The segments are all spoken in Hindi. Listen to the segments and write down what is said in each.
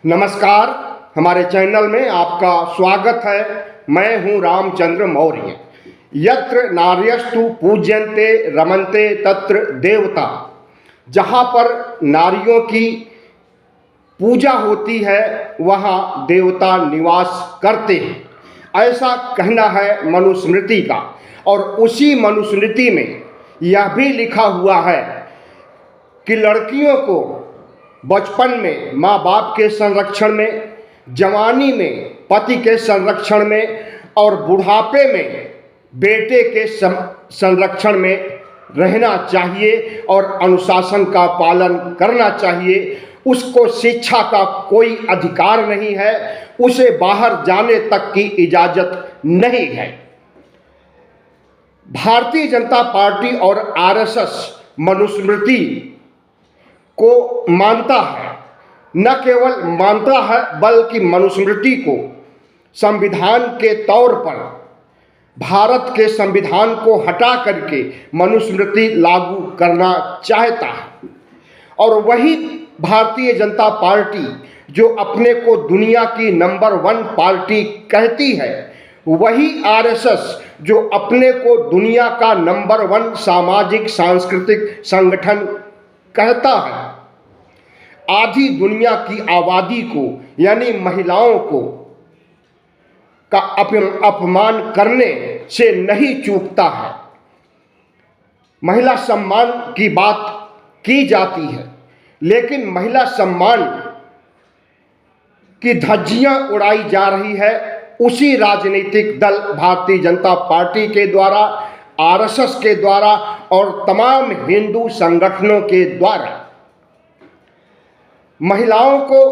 नमस्कार। हमारे चैनल में आपका स्वागत है। मैं हूं रामचंद्र मौर्य। यत्र नार्यस्तु पूज्यन्ते रमन्ते तत्र देवता। जहां पर नारियों की पूजा होती है वहां देवता निवास करते हैं, ऐसा कहना है मनुस्मृति का। और उसी मनुस्मृति में यह भी लिखा हुआ है कि लड़कियों को बचपन में माँ बाप के संरक्षण में, जवानी में पति के संरक्षण में और बुढ़ापे में बेटे के संरक्षण में रहना चाहिए और अनुशासन का पालन करना चाहिए। उसको शिक्षा का कोई अधिकार नहीं है, उसे बाहर जाने तक की इजाज़त नहीं है। भारतीय जनता पार्टी और आरएसएस मनुस्मृति को मानता है, न केवल मानता है बल्कि मनुस्मृति को संविधान के तौर पर भारत के संविधान को हटा करके मनुस्मृति लागू करना चाहता है। और वही भारतीय जनता पार्टी जो अपने को दुनिया की नंबर 1 पार्टी कहती है, वही आरएसएस जो अपने को दुनिया का नंबर 1 सामाजिक सांस्कृतिक संगठन कहता है, आधी दुनिया की आबादी को यानी महिलाओं को का अपमान करने से नहीं चूकता है। महिला सम्मान की बात की जाती है, लेकिन महिला सम्मान की धज्जियां उड़ाई जा रही है उसी राजनीतिक दल भारतीय जनता पार्टी के द्वारा, आरएसएस के द्वारा और तमाम हिंदू संगठनों के द्वारा। महिलाओं को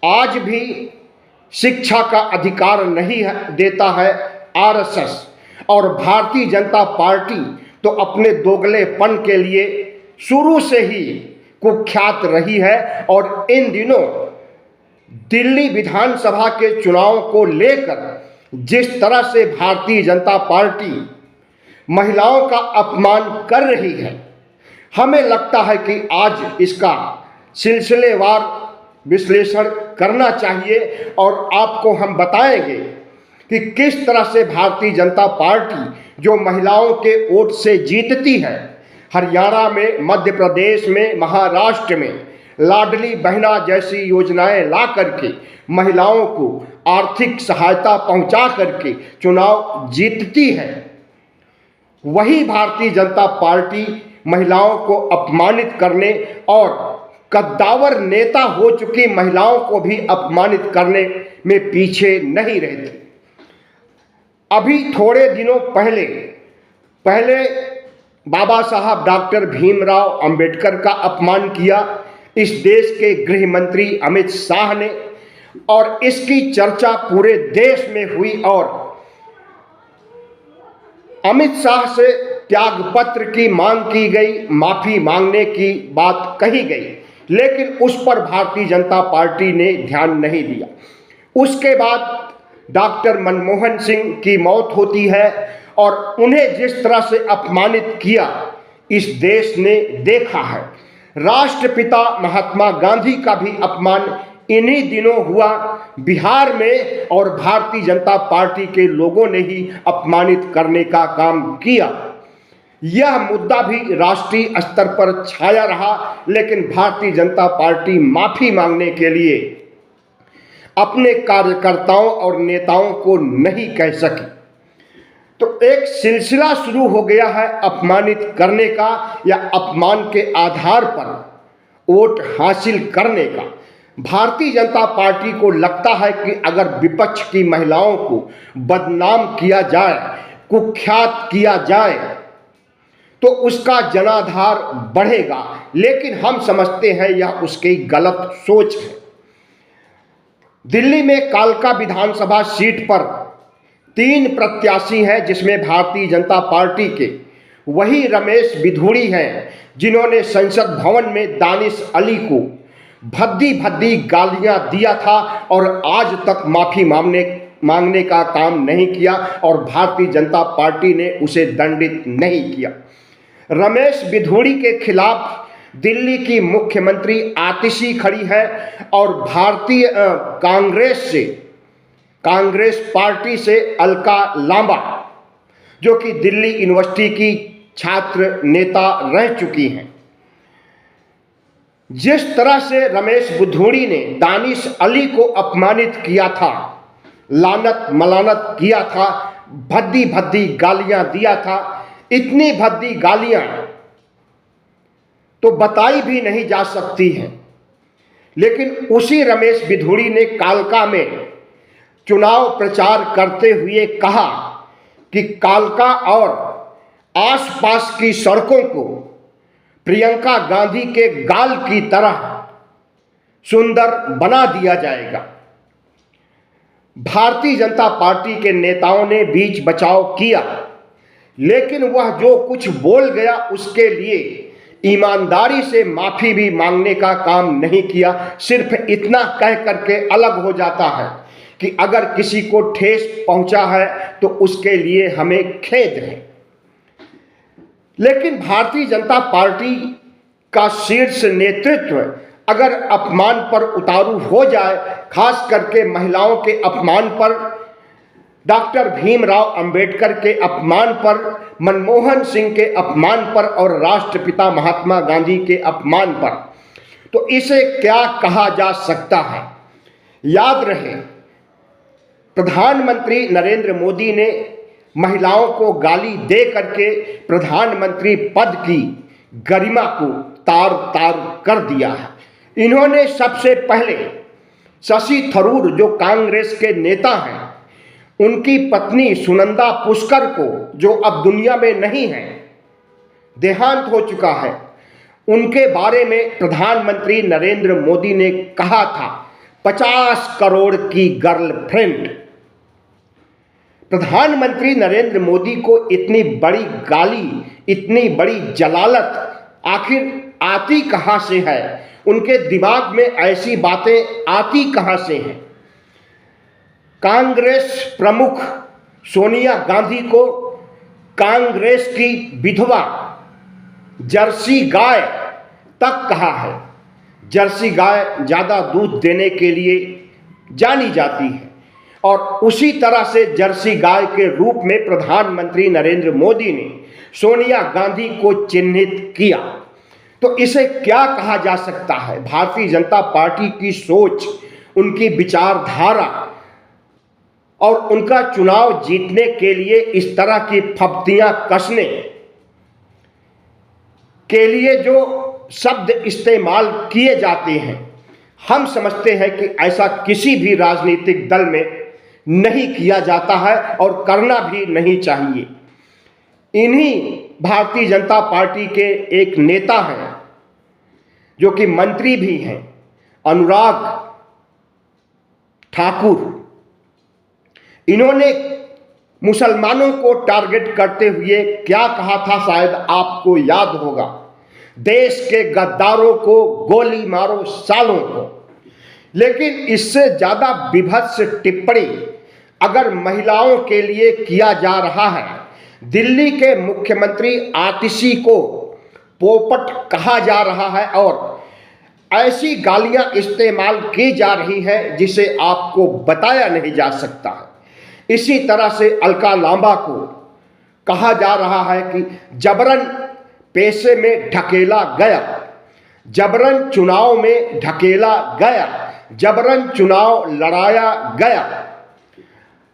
आज भी शिक्षा का अधिकार नहीं देता है आरएसएस, और भारतीय जनता पार्टी तो अपने दोगलेपन के लिए शुरू से ही कुख्यात रही है। और इन दिनों दिल्ली विधानसभा के चुनाव को लेकर जिस तरह से भारतीय जनता पार्टी महिलाओं का अपमान कर रही है, हमें लगता है कि आज इसका सिलसिलेवार विश्लेषण करना चाहिए और आपको हम बताएंगे कि किस तरह से भारतीय जनता पार्टी जो महिलाओं के वोट से जीतती है, हरियाणा में, मध्य प्रदेश में, महाराष्ट्र में लाडली बहना जैसी योजनाएं ला करके महिलाओं को आर्थिक सहायता पहुंचा करके चुनाव जीतती है, वही भारतीय जनता पार्टी महिलाओं को अपमानित करने और कद्दावर नेता हो चुकी महिलाओं को भी अपमानित करने में पीछे नहीं रहती। अभी थोड़े दिनों पहले बाबा साहब डॉक्टर भीमराव अंबेडकर का अपमान किया इस देश के गृह मंत्री अमित शाह ने, और इसकी चर्चा पूरे देश में हुई और अमित शाह से त्यागपत्र की मांग की गई, माफी मांगने की बात कही गई, लेकिन उस पर भारतीय जनता पार्टी ने ध्यान नहीं दिया। उसके बाद डॉक्टर मनमोहन सिंह की मौत होती है और उन्हें जिस तरह से अपमानित किया इस देश ने देखा है। राष्ट्रपिता महात्मा गांधी का भी अपमान इन्हीं दिनों हुआ बिहार में, और भारतीय जनता पार्टी के लोगों ने ही अपमानित करने का काम किया। यह मुद्दा भी राष्ट्रीय स्तर पर छाया रहा, लेकिन भारतीय जनता पार्टी माफी मांगने के लिए अपने कार्यकर्ताओं और नेताओं को नहीं कह सकी। तो एक सिलसिला शुरू हो गया है अपमानित करने का या अपमान के आधार पर वोट हासिल करने का। भारतीय जनता पार्टी को लगता है कि अगर विपक्ष की महिलाओं को बदनाम किया जाए, कुख्यात किया जाए, तो उसका जनाधार बढ़ेगा, लेकिन हम समझते हैं यह उसकी गलत सोच है। दिल्ली में कालका विधानसभा सीट पर 3 प्रत्याशी हैं, जिसमें भारतीय जनता पार्टी के वही रमेश बिधूड़ी हैं जिन्होंने संसद भवन में दानिश अली को भद्दी भद्दी गालियां दिया था और आज तक माफी मांगने का काम नहीं किया, और भारतीय जनता पार्टी ने उसे दंडित नहीं किया। रमेश बिधूड़ी के खिलाफ दिल्ली की मुख्यमंत्री आतिशी खड़ी है और भारतीय कांग्रेस पार्टी से अलका लांबा, जो कि दिल्ली यूनिवर्सिटी की छात्र नेता रह चुकी हैं। जिस तरह से रमेश बिधूड़ी ने दानिश अली को अपमानित किया था, लानत मलानत किया था, भद्दी भद्दी गालियां दिया था, इतनी भद्दी गालियां तो बताई भी नहीं जा सकती हैं। लेकिन उसी रमेश बिधूड़ी ने कालका में चुनाव प्रचार करते हुए कहा कि कालका और आसपास की सड़कों को प्रियंका गांधी के गाल की तरह सुंदर बना दिया जाएगा। भारतीय जनता पार्टी के नेताओं ने बीच बचाव किया, लेकिन वह जो कुछ बोल गया उसके लिए ईमानदारी से माफी भी मांगने का काम नहीं किया। सिर्फ इतना कह करके अलग हो जाता है कि अगर किसी को ठेस पहुंचा है तो उसके लिए हमें खेद है। लेकिन भारतीय जनता पार्टी का शीर्ष नेतृत्व अगर अपमान पर उतारू हो जाए, खास करके महिलाओं के अपमान पर, डॉक्टर भीमराव अंबेडकर के अपमान पर, मनमोहन सिंह के अपमान पर और राष्ट्रपिता महात्मा गांधी के अपमान पर, तो इसे क्या कहा जा सकता है? याद रहे, प्रधानमंत्री नरेंद्र मोदी ने महिलाओं को गाली दे करके प्रधानमंत्री पद की गरिमा को तार तार कर दिया है। इन्होंने सबसे पहले शशि थरूर, जो कांग्रेस के नेता हैं, उनकी पत्नी सुनंदा पुष्कर को, जो अब दुनिया में नहीं है, देहांत हो चुका है, उनके बारे में प्रधानमंत्री नरेंद्र मोदी ने कहा था 50 करोड़ की गर्लफ्रेंड। प्रधानमंत्री नरेंद्र मोदी को इतनी बड़ी गाली, इतनी बड़ी जलालत आखिर आती कहां से है? उनके दिमाग में ऐसी बातें आती कहां से हैं? कांग्रेस प्रमुख सोनिया गांधी को कांग्रेस की विधवा जर्सी गाय तक कहा है। जर्सी गाय ज्यादा दूध देने के लिए जानी जाती है और उसी तरह से जर्सी गाय के रूप में प्रधानमंत्री नरेंद्र मोदी ने सोनिया गांधी को चिन्हित किया। तो इसे क्या कहा जा सकता है? भारतीय जनता पार्टी की सोच, उनकी विचारधारा और उनका चुनाव जीतने के लिए इस तरह की फप्तियां कसने के लिए जो शब्द इस्तेमाल किए जाते हैं, हम समझते हैं कि ऐसा किसी भी राजनीतिक दल में नहीं किया जाता है और करना भी नहीं चाहिए। इन्हीं भारतीय जनता पार्टी के एक नेता हैं जो कि मंत्री भी हैं, अनुराग ठाकुर। इन्होंने मुसलमानों को टारगेट करते हुए क्या कहा था, शायद आपको याद होगा, देश के गद्दारों को गोली मारो सालों को। लेकिन इससे ज्यादा विभत्स टिप्पणी अगर महिलाओं के लिए किया जा रहा है, दिल्ली के मुख्यमंत्री आतिशी को पोपट कहा जा रहा है और ऐसी गालियां इस्तेमाल की जा रही है जिसे आपको बताया नहीं जा सकता है। इसी तरह से अलका लांबा को कहा जा रहा है कि जबरन पेशे में ढकेला गया, जबरन चुनाव में ढकेला गया, जबरन चुनाव लड़ाया गया।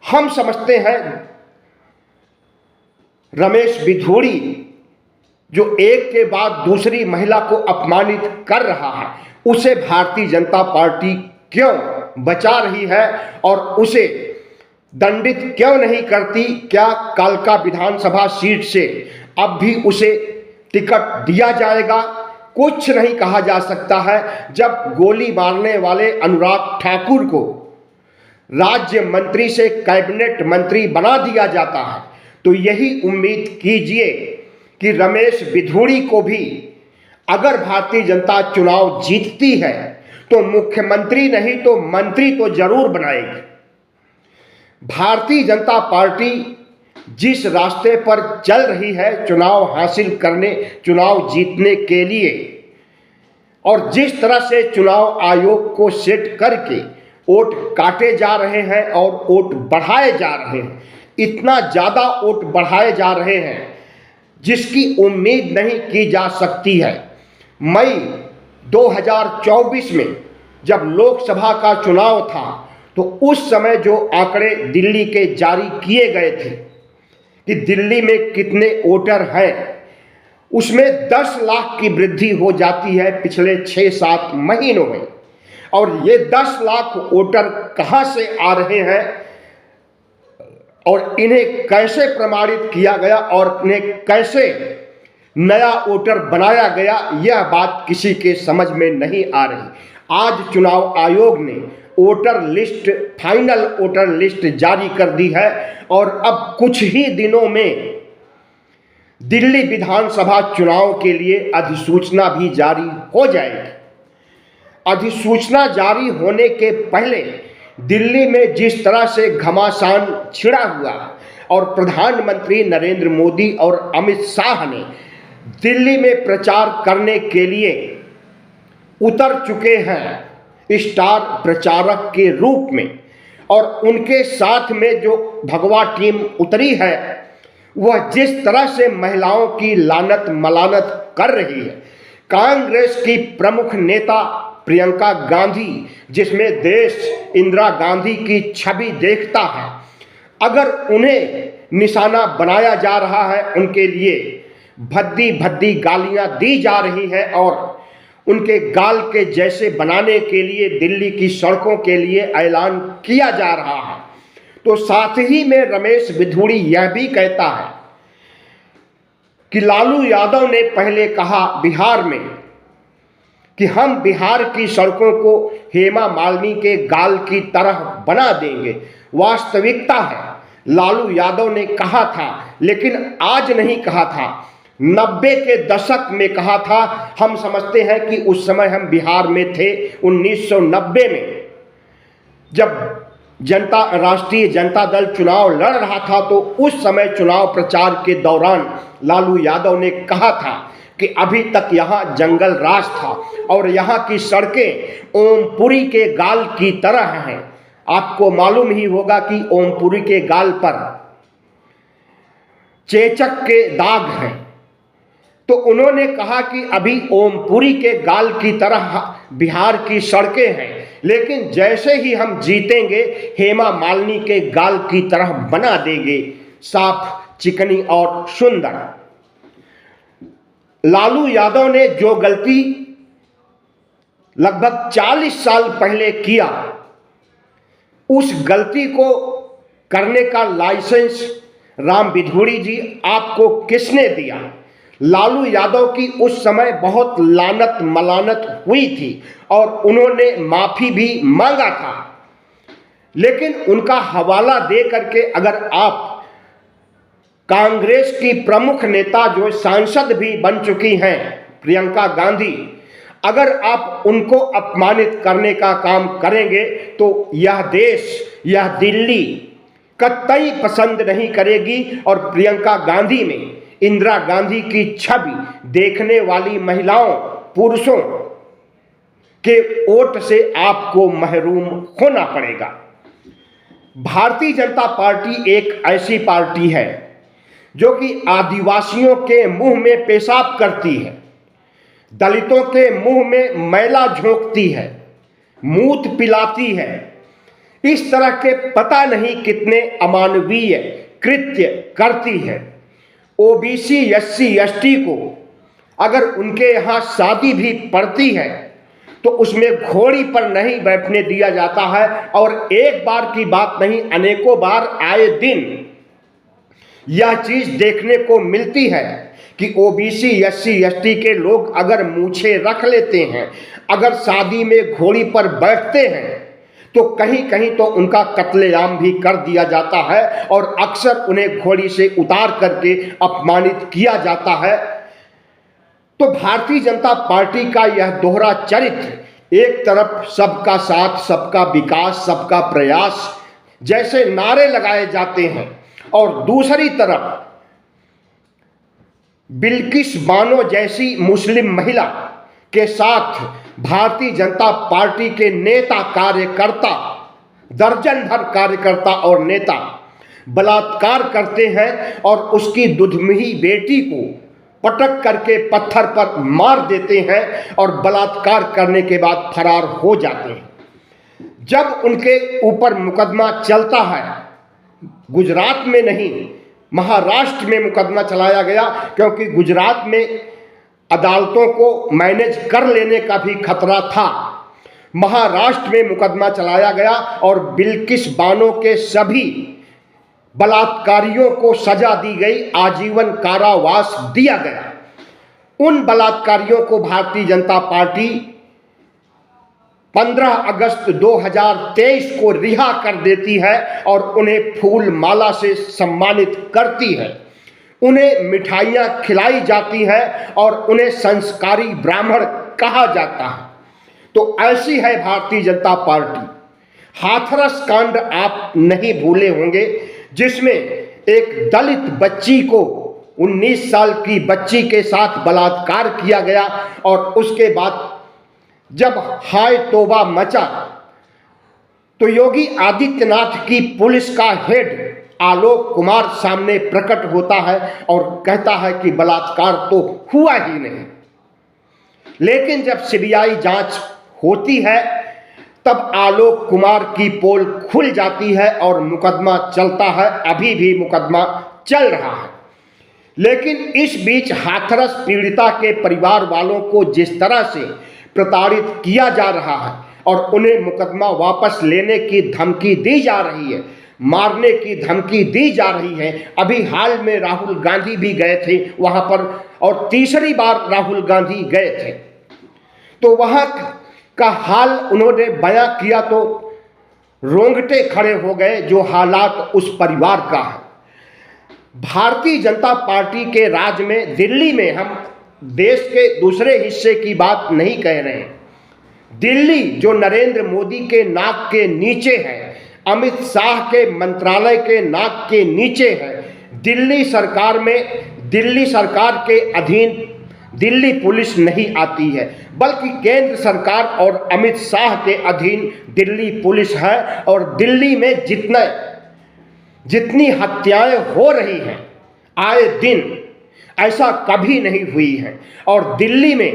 हम समझते हैं रमेश बिधूड़ी जो एक के बाद दूसरी महिला को अपमानित कर रहा है, उसे भारतीय जनता पार्टी क्यों बचा रही है और उसे दंडित क्यों नहीं करती? क्या कालका विधानसभा सीट से अब भी उसे टिकट दिया जाएगा? कुछ नहीं कहा जा सकता है। जब गोली मारने वाले अनुराग ठाकुर को राज्य मंत्री से कैबिनेट मंत्री बना दिया जाता है, तो यही उम्मीद कीजिए कि रमेश बिधूड़ी को भी अगर भारतीय जनता चुनाव जीतती है तो मुख्यमंत्री नहीं तो मंत्री तो जरूर बनाएगी। भारतीय जनता पार्टी जिस रास्ते पर चल रही है चुनाव हासिल करने, चुनाव जीतने के लिए, और जिस तरह से चुनाव आयोग को सेट करके वोट काटे जा रहे हैं और वोट बढ़ाए जा रहे हैं, इतना ज़्यादा वोट बढ़ाए जा रहे हैं जिसकी उम्मीद नहीं की जा सकती है। मई 2024 में जब लोकसभा का चुनाव था तो उस समय जो आंकड़े दिल्ली के जारी किए गए थे कि दिल्ली में कितने वोटर हैं, उसमें 10 लाख की वृद्धि हो जाती है पिछले 6-7 महीनों में। और ये 10 लाख वोटर कहां से आ रहे हैं और इन्हें कैसे प्रमाणित किया गया और इन्हें कैसे नया वोटर बनाया गया, यह बात किसी के समझ में नहीं आ रही। आज चुनाव आयोग ने voter list, final voter list जारी कर दी है और अब कुछ ही दिनों में दिल्ली विधानसभा चुनाव के लिए अधिसूचना भी जारी हो जाएगी। अधिसूचना जारी होने के पहले दिल्ली में जिस तरह से घमासान छिड़ा हुआ और प्रधानमंत्री नरेंद्र मोदी और अमित शाह ने दिल्ली में प्रचार करने के लिए उतर चुके हैं स्टार प्रचारक के रूप में, और उनके साथ में जो भगवा टीम उतरी है वह जिस तरह से महिलाओं की लानत मलानत कर रही है। कांग्रेस की प्रमुख नेता प्रियंका गांधी, जिसमें देश इंदिरा गांधी की छवि देखता है, अगर उन्हें निशाना बनाया जा रहा है, उनके लिए भद्दी भद्दी गालियां दी जा रही है और उनके गाल के जैसे बनाने के लिए दिल्ली की सड़कों के लिए ऐलान किया जा रहा है, तो साथ ही में रमेश बिधूड़ी यह भी कहता है कि लालू यादव ने पहले कहा बिहार में कि हम बिहार की सड़कों को हेमा मालिनी के गाल की तरह बना देंगे। वास्तविकता है लालू यादव ने कहा था, लेकिन आज नहीं कहा था, 90 के दशक में कहा था। हम समझते हैं कि उस समय हम बिहार में थे 1990 में, जब राष्ट्रीय जनता दल चुनाव लड़ रहा था, तो उस समय चुनाव प्रचार के दौरान लालू यादव ने कहा था कि अभी तक यहाँ जंगल राज था और यहाँ की सड़कें ओमपुरी के गाल की तरह हैं। आपको मालूम ही होगा कि ओमपुरी के गाल पर चेचक के दाग हैं, तो उन्होंने कहा कि अभी ओमपुरी के गाल की तरह बिहार की सड़कें हैं, लेकिन जैसे ही हम जीतेंगे हेमा मालिनी के गाल की तरह बना देंगे, साफ, चिकनी और सुंदर। लालू यादव ने जो गलती लगभग 40 साल पहले किया, उस गलती को करने का लाइसेंस राम बिधूड़ी जी आपको किसने दिया? लालू यादव की उस समय बहुत लानत मलानत हुई थी और उन्होंने माफी भी मांगा था, लेकिन उनका हवाला दे करके अगर आप कांग्रेस की प्रमुख नेता जो सांसद भी बन चुकी हैं प्रियंका गांधी, अगर आप उनको अपमानित करने का काम करेंगे तो यह देश, यह दिल्ली कतई पसंद नहीं करेगी और प्रियंका गांधी में इंदिरा गांधी की छवि देखने वाली महिलाओं, पुरुषों के वोट से आपको महरूम होना पड़ेगा। भारतीय जनता पार्टी एक ऐसी पार्टी है जो कि आदिवासियों के मुंह में पेशाब करती है, दलितों के मुंह में मैला झोंकती है, मूत पिलाती है। इस तरह के पता नहीं कितने अमानवीय कृत्य करती है। ओबीसी, एससी, एसटी को अगर उनके यहाँ शादी भी पड़ती है तो उसमें घोड़ी पर नहीं बैठने दिया जाता है, और एक बार की बात नहीं, अनेकों बार आए दिन यह चीज देखने को मिलती है कि ओबीसी, एससी, एसटी के लोग अगर मूछे रख लेते हैं, अगर शादी में घोड़ी पर बैठते हैं, तो कहीं कहीं तो उनका कत्लेआम भी कर दिया जाता है और अक्सर उन्हें घोड़ी से उतार करके अपमानित किया जाता है। तो भारतीय जनता पार्टी का यह दोहरा चरित्र, एक तरफ सबका साथ, सबका विकास, सबका प्रयास जैसे नारे लगाए जाते हैं, और दूसरी तरफ बिल्किस बानो जैसी मुस्लिम महिला के साथ भारतीय जनता पार्टी के नेता कार्यकर्ता, दर्जन भर कार्यकर्ता और नेता बलात्कार करते हैं और उसकी दुधमही बेटी को पटक करके पत्थर पर मार देते हैं और बलात्कार करने के बाद फरार हो जाते हैं। जब उनके ऊपर मुकदमा चलता है, गुजरात में नहीं महाराष्ट्र में मुकदमा चलाया गया, क्योंकि गुजरात में अदालतों को मैनेज कर लेने का भी खतरा था। महाराष्ट्र में मुकदमा चलाया गया और बिल्किस बानो के सभी बलात्कारियों को सजा दी गई, आजीवन कारावास दिया गया। उन बलात्कारियों को भारतीय जनता पार्टी 15 अगस्त 2023 को रिहा कर देती है और उन्हें फूल माला से सम्मानित करती है, उन्हें मिठाइयां खिलाई जाती हैं और उन्हें संस्कारी ब्राह्मण कहा जाता है। तो ऐसी है भारतीय जनता पार्टी। हाथरस कांड आप नहीं भूले होंगे, जिसमें एक दलित बच्ची को 19 साल की बच्ची के साथ बलात्कार किया गया और उसके बाद जब हाय तौबा मचा तो योगी आदित्यनाथ की पुलिस का हेड आलोक कुमार सामने प्रकट होता है और कहता है कि बलात्कार तो हुआ ही नहीं। लेकिन जब सीबीआई जांच होती है तब आलोक कुमार की पोल खुल जाती है और मुकदमा चलता है। अभी भी मुकदमा चल रहा है। लेकिन इस बीच हाथरस पीड़िता के परिवार वालों को जिस तरह से प्रताड़ित किया जा रहा है और उन्हें मुकदमा वापस लेने की धमकी दी जा रही है, मारने की धमकी दी जा रही है। अभी हाल में राहुल गांधी भी गए थे वहां पर और तीसरी बार राहुल गांधी गए थे, तो वहां का हाल उन्होंने बयां किया तो रोंगटे खड़े हो गए। जो हालात उस परिवार का है, भारतीय जनता पार्टी के राज में, दिल्ली में, हम देश के दूसरे हिस्से की बात नहीं कह रहे हैं, दिल्ली जो नरेंद्र मोदी के नाक के नीचे है, अमित शाह के मंत्रालय के नाक के नीचे है, दिल्ली सरकार में, दिल्ली सरकार के अधीन दिल्ली पुलिस नहीं आती है, बल्कि केंद्र सरकार और अमित शाह के अधीन दिल्ली पुलिस है। और दिल्ली में जितनी हत्याएं हो रही हैं आए दिन, ऐसा कभी नहीं हुई है। और दिल्ली में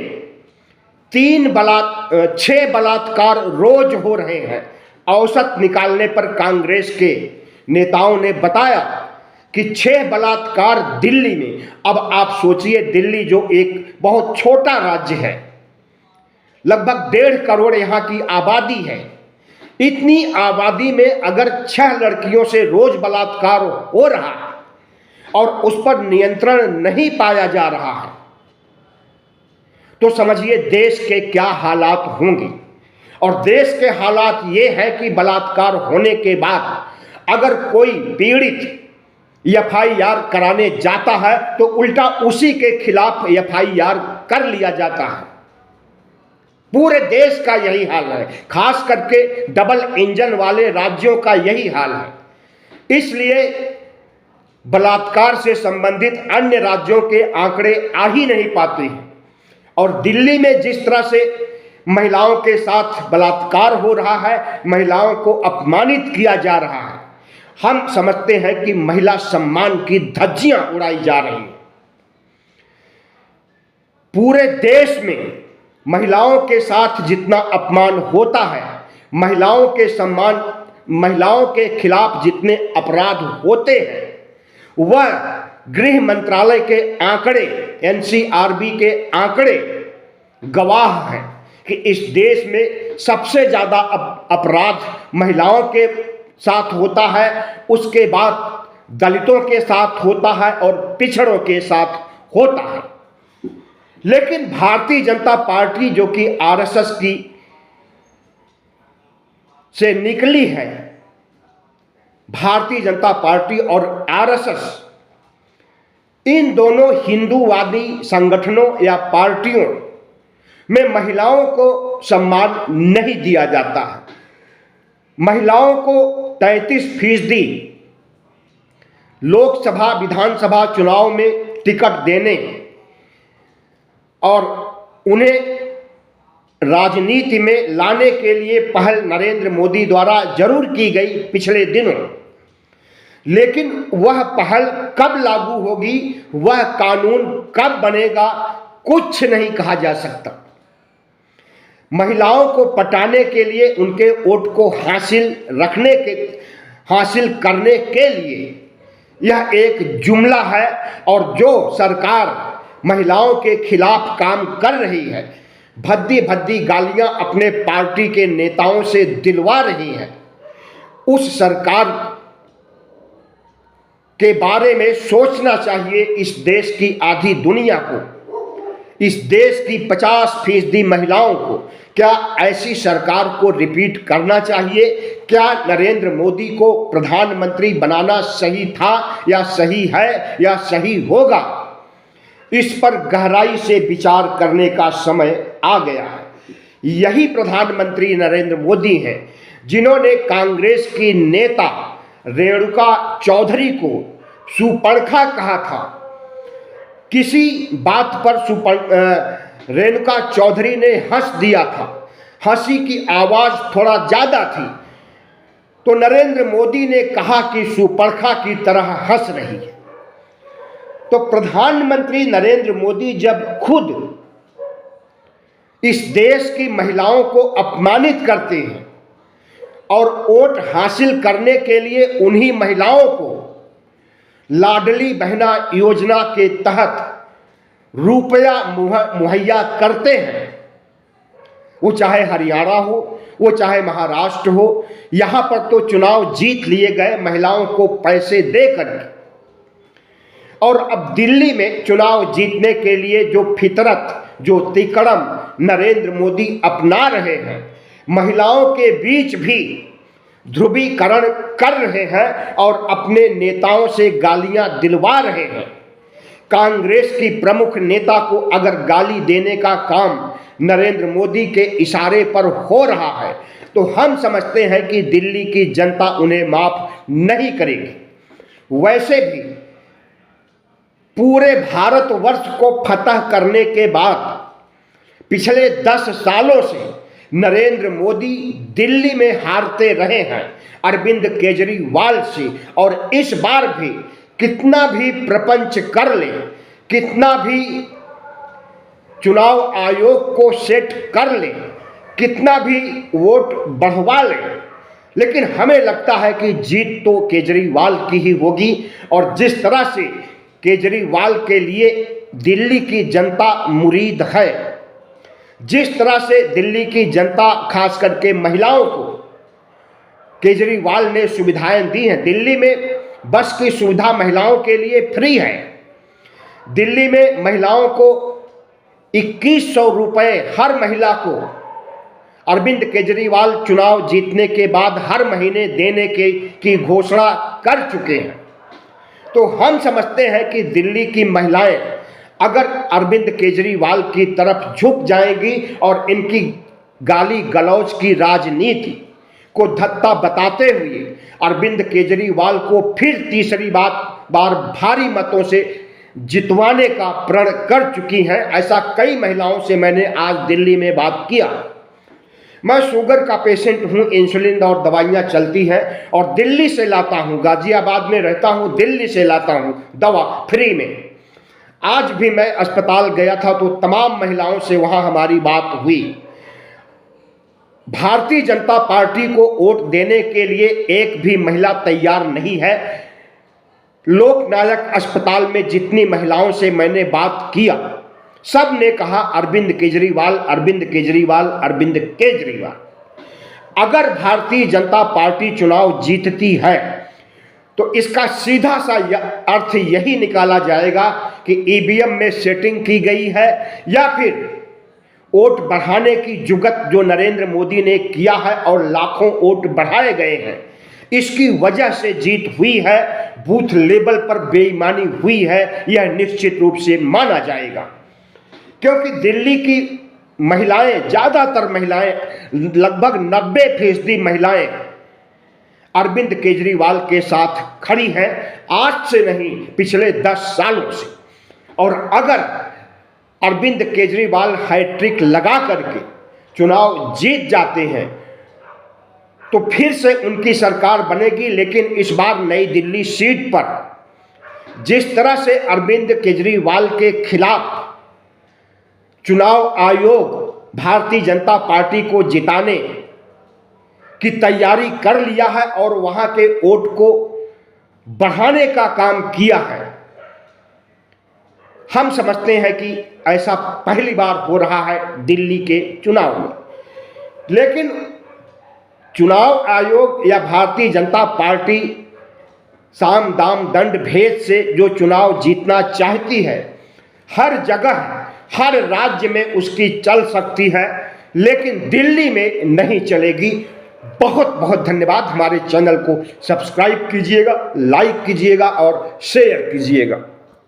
6 बलात्कार रोज हो रहे हैं। औसत निकालने पर कांग्रेस के नेताओं ने बताया कि 6 बलात्कार दिल्ली में। अब आप सोचिए, दिल्ली जो एक बहुत छोटा राज्य है, लगभग 1.5 करोड़ यहाँ की आबादी है, इतनी आबादी में अगर 6 लड़कियों से रोज बलात्कार हो रहा है और उस पर नियंत्रण नहीं पाया जा रहा है, तो समझिए देश के क्या हालात होंगे। और देश के हालात ये है कि बलात्कार होने के बाद अगर कोई पीड़ित एफआईआर कराने जाता है तो उल्टा उसी के खिलाफ एफआईआर कर लिया जाता है। पूरे देश का यही हाल है, खास करके डबल इंजन वाले राज्यों का यही हाल है। इसलिए बलात्कार से संबंधित अन्य राज्यों के आंकड़े आ ही नहीं पाते हैं। और दिल्ली में जिस तरह से महिलाओं के साथ बलात्कार हो रहा है, महिलाओं को अपमानित किया जा रहा है, हम समझते हैं कि महिला सम्मान की धज्जियां उड़ाई जा रही हैं। पूरे देश में महिलाओं के साथ जितना अपमान होता है, महिलाओं के खिलाफ जितने अपराध होते हैं, वह गृह मंत्रालय के आंकड़े, एनसीआरबी के आंकड़े गवाह हैं कि इस देश में सबसे ज्यादा अपराध महिलाओं के साथ होता है, उसके बाद दलितों के साथ होता है और पिछड़ों के साथ होता है। लेकिन भारतीय जनता पार्टी जो कि आरएसएस की से निकली है, भारतीय जनता पार्टी और आरएसएस, इन दोनों हिंदूवादी संगठनों या पार्टियों में महिलाओं को सम्मान नहीं दिया जाता है। महिलाओं को 33% लोकसभा विधानसभा चुनाव में टिकट देने और उन्हें राजनीति में लाने के लिए पहल नरेंद्र मोदी द्वारा जरूर की गई पिछले दिनों, लेकिन वह पहल कब लागू होगी, वह कानून कब बनेगा, कुछ नहीं कहा जा सकता। महिलाओं को पटाने के लिए, उनके वोट को हासिल करने के लिए यह एक जुमला है, और जो सरकार महिलाओं के खिलाफ काम कर रही है, भद्दी भद्दी गालियां अपने पार्टी के नेताओं से दिलवा रही है, उस सरकार के बारे में सोचना चाहिए इस देश की आधी दुनिया को, इस देश की 50% महिलाओं को। क्या ऐसी सरकार को रिपीट करना चाहिए? क्या नरेंद्र मोदी को प्रधानमंत्री बनाना सही था, या सही है, या सही होगा? इस पर गहराई से विचार करने का समय आ गया है। यही प्रधानमंत्री नरेंद्र मोदी हैं जिन्होंने कांग्रेस की नेता रेणुका चौधरी को सुपर्णखा कहा था। किसी बात पर रेणुका चौधरी ने हंस दिया था, हंसी की आवाज थोड़ा ज्यादा थी, तो नरेंद्र मोदी ने कहा कि सुपर्णखा की तरह हंस रही है। तो प्रधानमंत्री नरेंद्र मोदी जब खुद इस देश की महिलाओं को अपमानित करते हैं और वोट हासिल करने के लिए उन्हीं महिलाओं को लाडली बहना योजना के तहत रुपया मुहैया करते हैं, वो चाहे हरियाणा हो, वो चाहे महाराष्ट्र हो, यहां पर तो चुनाव जीत लिए गए महिलाओं को पैसे देकर। और अब दिल्ली में चुनाव जीतने के लिए जो फितरत, जो तिकड़म नरेंद्र मोदी अपना रहे हैं, महिलाओं के बीच भी ध्रुवीकरण कर रहे हैं और अपने नेताओं से गालियां दिलवा रहे हैं। कांग्रेस की प्रमुख नेता को अगर गाली देने का काम नरेंद्र मोदी के इशारे पर हो रहा है, तो हम समझते हैं कि दिल्ली की जनता उन्हें माफ नहीं करेगी। वैसे भी पूरे भारतवर्ष को फतह करने के बाद पिछले 10 सालों से नरेंद्र मोदी दिल्ली में हारते रहे हैं अरविंद केजरीवाल से, और इस बार भी कितना भी प्रपंच कर ले, कितना भी चुनाव आयोग को सेट कर ले, कितना भी वोट बढ़वा ले, लेकिन हमें लगता है कि जीत तो केजरीवाल की ही होगी। और जिस तरह से केजरीवाल के लिए दिल्ली की जनता मुरीद है, जिस तरह से दिल्ली की जनता खास करके महिलाओं को केजरीवाल ने सुविधाएं दी हैं, दिल्ली में बस की सुविधा महिलाओं के लिए फ्री है, दिल्ली में महिलाओं को 2100 रुपये हर महिला को अरविंद केजरीवाल चुनाव जीतने के बाद हर महीने देने की घोषणा कर चुके हैं। तो हम समझते हैं कि दिल्ली की महिलाएं अगर अरविंद केजरीवाल की तरफ झुक जाएंगी और इनकी गाली गलौज की राजनीति को धत्ता बताते हुए अरविंद केजरीवाल को फिर तीसरी बार भारी मतों से जितवाने का प्रण कर चुकी हैं। ऐसा कई महिलाओं से मैंने आज दिल्ली में बात किया। मैं शुगर का पेशेंट हूँ, इंसुलिन और दवाइयाँ चलती हैं और दिल्ली से लाता हूँ, गाजियाबाद में रहता हूँ, दिल्ली से लाता हूँ दवा फ्री में। आज भी मैं अस्पताल गया था तो तमाम महिलाओं से वहाँ हमारी बात हुई। भारतीय जनता पार्टी को वोट देने के लिए एक भी महिला तैयार नहीं है। लोकनायक अस्पताल में जितनी महिलाओं से मैंने बात किया, सब ने कहा अरविंद केजरीवाल, अरविंद केजरीवाल, अरविंद केजरीवाल। अगर भारतीय जनता पार्टी चुनाव जीतती है तो इसका सीधा सा अर्थ यही निकाला जाएगा कि ईवीएम में सेटिंग की गई है, या फिर वोट बढ़ाने की जुगत जो नरेंद्र मोदी ने किया है और लाखों वोट बढ़ाए गए हैं, इसकी वजह से जीत हुई है, बूथ लेवल पर बेईमानी हुई है, यह निश्चित रूप से माना जाएगा। क्योंकि दिल्ली की महिलाएं, ज़्यादातर महिलाएं, लगभग 90% महिलाएं अरविंद केजरीवाल के साथ खड़ी हैं, आज से नहीं पिछले 10 सालों से। और अगर अरविंद केजरीवाल हैट्रिक लगा करके चुनाव जीत जाते हैं तो फिर से उनकी सरकार बनेगी। लेकिन इस बार नई दिल्ली सीट पर जिस तरह से अरविंद केजरीवाल के खिलाफ चुनाव आयोग भारतीय जनता पार्टी को जिताने की तैयारी कर लिया है और वहां के वोट को बढ़ाने का काम किया है, हम समझते हैं कि ऐसा पहली बार हो रहा है दिल्ली के चुनाव में। लेकिन चुनाव आयोग या भारतीय जनता पार्टी साम दाम दंड भेद से जो चुनाव जीतना चाहती है, हर जगह हर राज्य में उसकी चल सकती है, लेकिन दिल्ली में नहीं चलेगी। बहुत बहुत धन्यवाद। हमारे चैनल को सब्सक्राइब कीजिएगा, लाइक कीजिएगा और शेयर कीजिएगा।